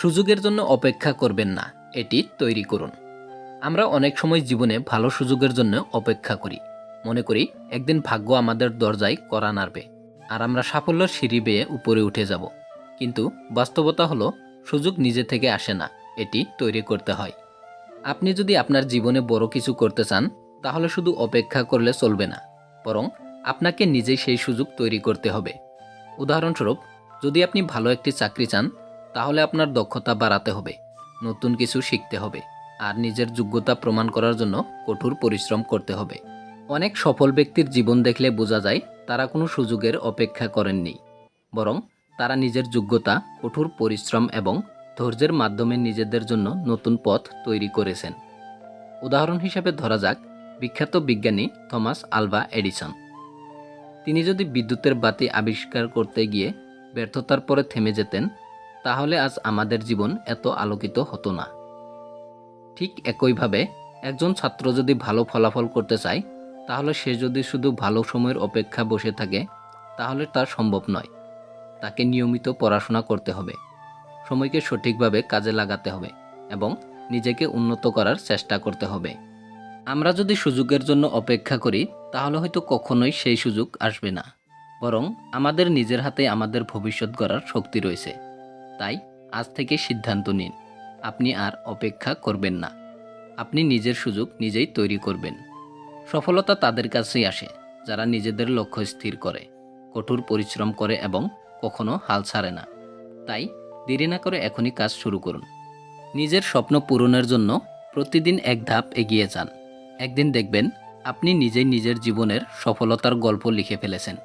সুযোগের জন্য অপেক্ষা করবেন না, এটি তৈরি করুন। আমরা অনেক সময় জীবনে ভালো সুযোগের জন্য অপেক্ষা করি, মনে করি একদিন ভাগ্য আমাদের দরজায় কড়া নাড়বে আর আমরা সাফল্যের সিঁড়ি বেয়ে উপরে উঠে যাব। কিন্তু বাস্তবতা হলো সুযোগ নিজে থেকে আসে না, এটি তৈরি করতে হয়। আপনি যদি আপনার জীবনে বড় কিছু করতে চান, তাহলে শুধু অপেক্ষা করলে চলবে না, বরং আপনাকে নিজেই সেই সুযোগ তৈরি করতে হবে। উদাহরণস্বরূপ, যদি আপনি ভালো একটি চাকরি চান, তাহলে আপনার দক্ষতা বাড়াতে হবে, নতুন কিছু শিখতে হবে আর নিজের যোগ্যতা প্রমাণ করার জন্য কঠোর পরিশ্রম করতে হবে। অনেক সফল ব্যক্তির জীবন দেখলে বোঝা যায় তারা কোনো সুযোগের অপেক্ষা করেননি, বরং তারা নিজের যোগ্যতা, কঠোর পরিশ্রম এবং ধৈর্যের মাধ্যমে নিজেদের জন্য নতুন পথ তৈরি করেছেন। উদাহরণ হিসেবে ধরা যাক বিখ্যাত বিজ্ঞানী থমাস আলভা এডিসন। তিনি যদি বিদ্যুতের বাতি আবিষ্কার করতে গিয়ে ব্যর্থতার পরে থেমে যেতেন, তাহলে আজ আমাদের জীবন এত আলোকিত হতো না। ঠিক একইভাবে একজন ছাত্র যদি ভালো ফলাফল করতে চায়, তাহলে সে যদি শুধু ভালো সময়ের অপেক্ষা বসে থাকে, তাহলে তা সম্ভব নয়। তাকে নিয়মিত পড়াশোনা করতে হবে, সময়কে সঠিকভাবে কাজে লাগাতে হবে এবং নিজেকে উন্নত করার চেষ্টা করতে হবে। আমরা যদি সুযোগের জন্য অপেক্ষা করি, তাহলে হয়তো কখনোই সেই সুযোগ আসবে না, বরং আমাদের নিজের হাতে আমাদের ভবিষ্যৎ গড়ার শক্তি রয়েছে। তাই আজ থেকে সিদ্ধান্ত নিন, আপনি আর অপেক্ষা করবেন না, আপনি নিজের সুযোগ নিজেই তৈরি করবেন। সফলতা তাদের কাছেই আসে যারা নিজেদের লক্ষ্য স্থির করে, কঠোর পরিশ্রম করে এবং কখনো হাল ছাড়ে না। তাই দেরি না করে এখনই কাজ শুরু করুন। নিজের স্বপ্ন পূরণের জন্য প্রতিদিন এক ধাপ এগিয়ে যান। একদিন দেখবেন আপনি নিজেই নিজের জীবনের সফলতার গল্প লিখে ফেলেছেন।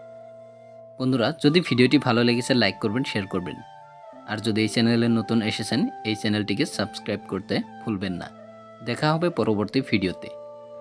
বন্ধুরা, যদি ভিডিওটি ভালো লেগেছে লাইক করবেন, শেয়ার করবেন। আর যদি এই চ্যানেলে নতুন এসেছেন, এই চ্যানেলটিকে সাবস্ক্রাইব করতে ভুলবেন না। দেখা হবে পরবর্তী ভিডিওতে।